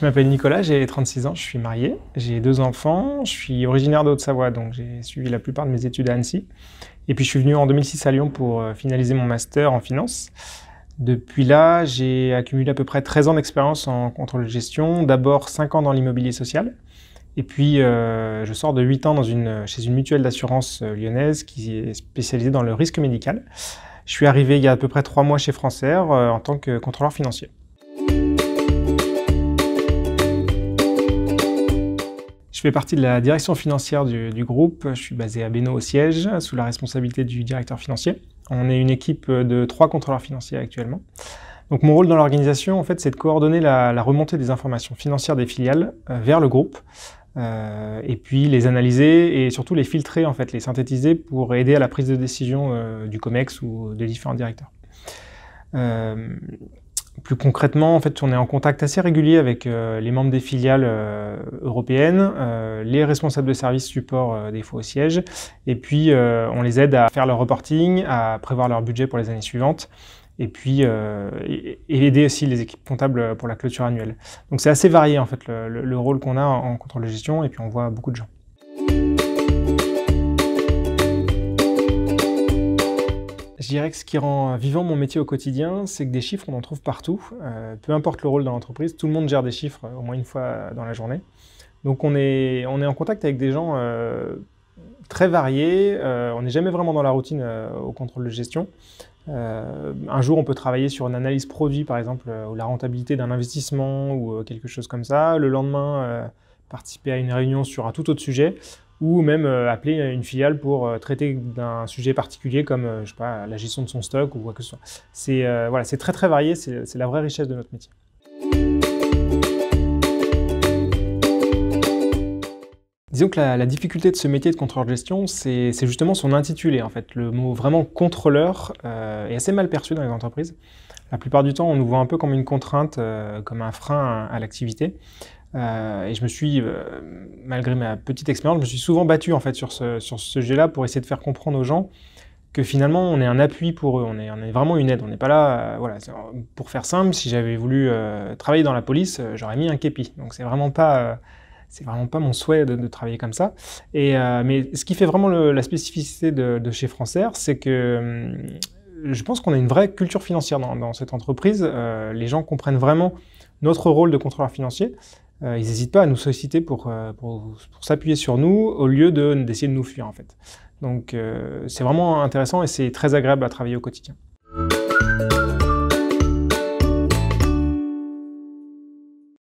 Je m'appelle Nicolas, j'ai 36 ans, je suis marié, j'ai 2 enfants, je suis originaire de Haute-Savoie, donc j'ai suivi la plupart de mes études à Annecy. Et puis je suis venu en 2006 à Lyon pour finaliser mon master en finance. Depuis là, j'ai accumulé à peu près 13 ans d'expérience en contrôle de gestion, d'abord 5 ans dans l'immobilier social, et puis je sors de 8 ans chez une mutuelle d'assurance lyonnaise qui est spécialisée dans le risque médical. Je suis arrivé il y a à peu près 3 mois chez Francaire en tant que contrôleur financier. Je fais partie de la direction financière du groupe. Je suis basé à Bénaud au siège, sous la responsabilité du directeur financier. On est une équipe de 3 contrôleurs financiers actuellement. Donc mon rôle dans l'organisation, en fait, c'est de coordonner la remontée des informations financières des filiales vers le groupe, et puis les analyser et surtout les filtrer, en fait, les synthétiser pour aider à la prise de décision du COMEX ou des différents directeurs. Plus concrètement, en fait, on est en contact assez régulier avec les membres des filiales européennes, les responsables de services support des fois au siège, et puis on les aide à faire leur reporting, à prévoir leur budget pour les années suivantes, et puis aider aussi les équipes comptables pour la clôture annuelle. Donc c'est assez varié en fait le rôle qu'on a en contrôle de gestion, et puis on voit beaucoup de gens. Je dirais que ce qui rend vivant mon métier au quotidien, c'est que des chiffres, on en trouve partout. Peu importe le rôle dans l'entreprise, tout le monde gère des chiffres au moins une fois dans la journée. Donc on est en contact avec des gens très variés. On n'est jamais vraiment dans la routine au contrôle de gestion. Un jour, on peut travailler sur une analyse produit, par exemple, ou la rentabilité d'un investissement ou quelque chose comme ça. Le lendemain, participer à une réunion sur un tout autre sujet, ou même appeler une filiale pour traiter d'un sujet particulier comme je sais pas, la gestion de son stock ou quoi que ce soit. Voilà, c'est très varié, c'est la vraie richesse de notre métier. Disons que la difficulté de ce métier de contrôleur de gestion, c'est justement son intitulé en fait. Le mot vraiment contrôleur est assez mal perçu dans les entreprises. La plupart du temps, on nous voit un peu comme une contrainte, comme un frein à l'activité. Et je me suis, malgré ma petite expérience, je me suis souvent battu en fait sur ce sujet-là pour essayer de faire comprendre aux gens que finalement on est un appui pour eux, on est vraiment une aide, on n'est pas là, voilà. Pour faire simple, si j'avais voulu travailler dans la police, j'aurais mis un képi, donc c'est vraiment pas mon souhait de travailler comme ça. Mais ce qui fait vraiment la spécificité de chez Francaire, c'est que je pense qu'on a une vraie culture financière dans cette entreprise. Les gens comprennent vraiment notre rôle de contrôleur financier. Ils n'hésitent pas à nous solliciter pour s'appuyer sur nous au lieu d'essayer de nous fuir en fait. Donc c'est vraiment intéressant et c'est très agréable à travailler au quotidien.